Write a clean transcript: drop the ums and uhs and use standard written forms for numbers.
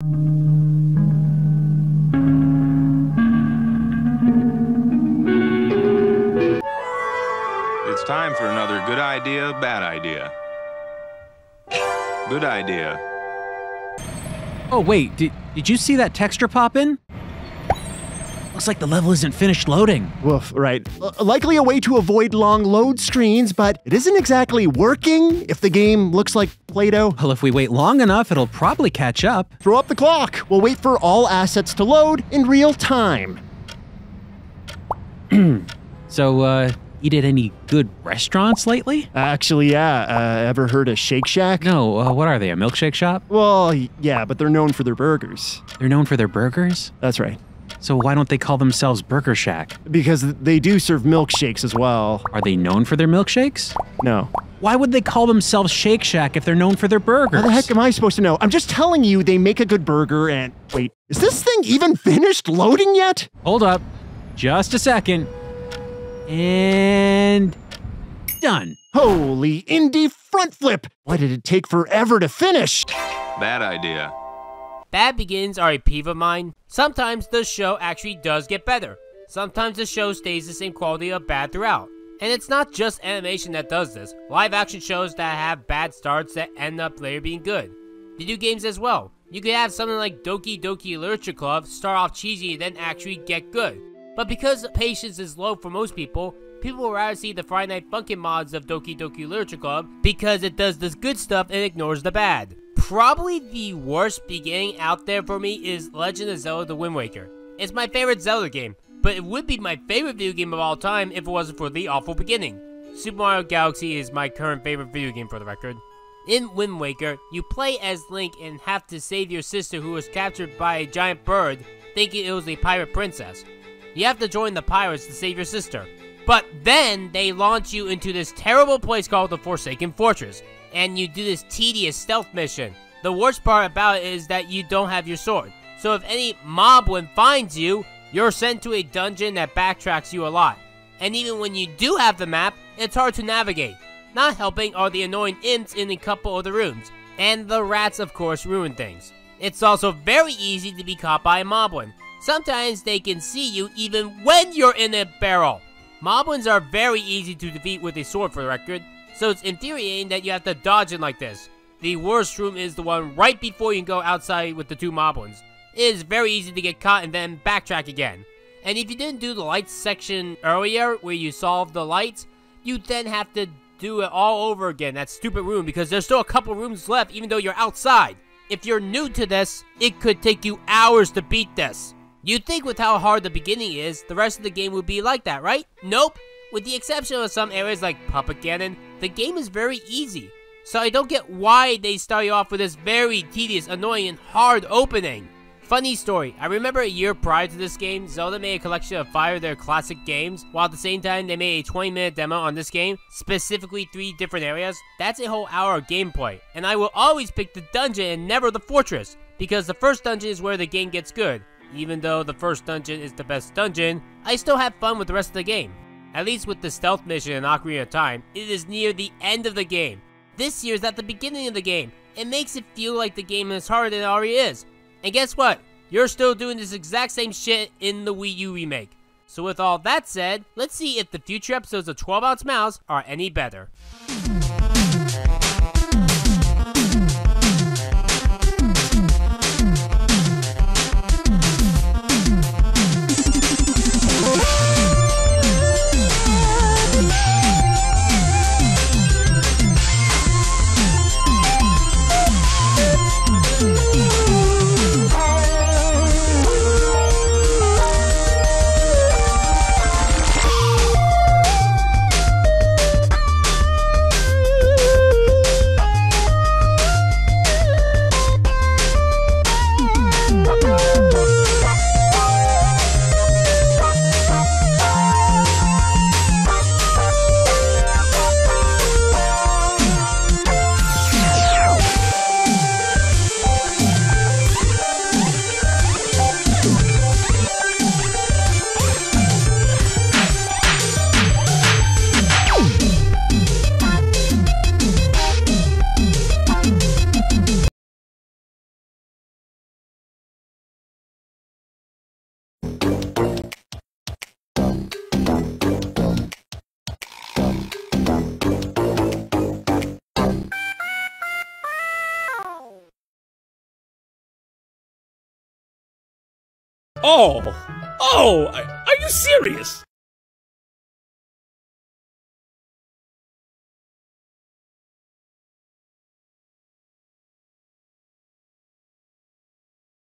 It's time for another good idea, bad idea. Good idea. Oh, wait, did you see that texture pop in? Looks like the level isn't finished loading. Woof, right. Likely a way to avoid long load screens, but it isn't exactly working if the game looks like Play-Doh. Well, if we wait long enough, it'll probably catch up. Throw up the clock. We'll wait for all assets to load in real time. So, eat at any good restaurants lately? Actually, yeah. Ever heard of Shake Shack? No, what are they, a milkshake shop? Well, yeah, but they're known for their burgers. They're known for their burgers? That's right. So why don't they call themselves Burger Shack? Because they do serve milkshakes as well. Are they known for their milkshakes? No. Why would they call themselves Shake Shack if they're known for their burgers? How the heck am I supposed to know? I'm just telling you they make a good burger and... Wait, is this thing even finished loading yet? Hold up. Just a second. And... done. Holy indie front flip! Why did it take forever to finish? Bad idea. Bad beginnings are a peeve of mine. Sometimes the show actually does get better. Sometimes the show stays the same quality of bad throughout. And it's not just animation that does this. Live action shows that have bad starts that end up later being good. Video games as well. You could have something like Doki Doki Literature Club start off cheesy and then actually get good. But because patience is low for most people will rather see the Friday Night Funkin' mods of Doki Doki Literature Club because it does this good stuff and ignores the bad. Probably the worst beginning out there for me is Legend of Zelda: The Wind Waker. It's my favorite Zelda game, but it would be my favorite video game of all time if it wasn't for the awful beginning. Super Mario Galaxy is my current favorite video game for the record. In Wind Waker, you play as Link and have to save your sister who was captured by a giant bird, thinking it was a pirate princess. You have to join the pirates to save your sister. But then they launch you into this terrible place called the Forsaken Fortress, and you do this tedious stealth mission. The worst part about it is that you don't have your sword. So if any moblin finds you, you're sent to a dungeon that backtracks you a lot. And even when you do have the map, it's hard to navigate. Not helping are the annoying imps in a couple of the rooms. And the rats of course ruin things. It's also very easy to be caught by a moblin. Sometimes they can see you even when you're in a barrel. Moblins are very easy to defeat with a sword for the record, so it's infuriating that you have to dodge it like this. The worst room is the one right before you can go outside with the two moblins. It is very easy to get caught and then backtrack again. And if you didn't do the lights section earlier, where you solve the lights, you then have to do it all over again, that stupid room, because there's still a couple rooms left even though you're outside. If you're new to this, it could take you hours to beat this. You'd think with how hard the beginning is, the rest of the game would be like that, right? Nope. With the exception of some areas like Puppet Ganon, the game is very easy. So I don't get why they start you off with this very tedious, annoying, and hard opening. Funny story, I remember a year prior to this game, Zelda made a collection of 5 of their classic games, while at the same time they made a 20-minute demo on this game, specifically 3 different areas. That's a whole hour of gameplay, and I will always pick the dungeon and never the fortress, because the first dungeon is where the game gets good. Even though the first dungeon is the best dungeon, I still have fun with the rest of the game. At least with the stealth mission in Ocarina of Time, it is near the end of the game. This year is at the beginning of the game. It makes it feel like the game is harder than it already is. And guess what? You're still doing this exact same shit in the Wii U remake. So with all that said, let's see if the future episodes of 12 Ounce Mouse are any better. Oh, are you serious?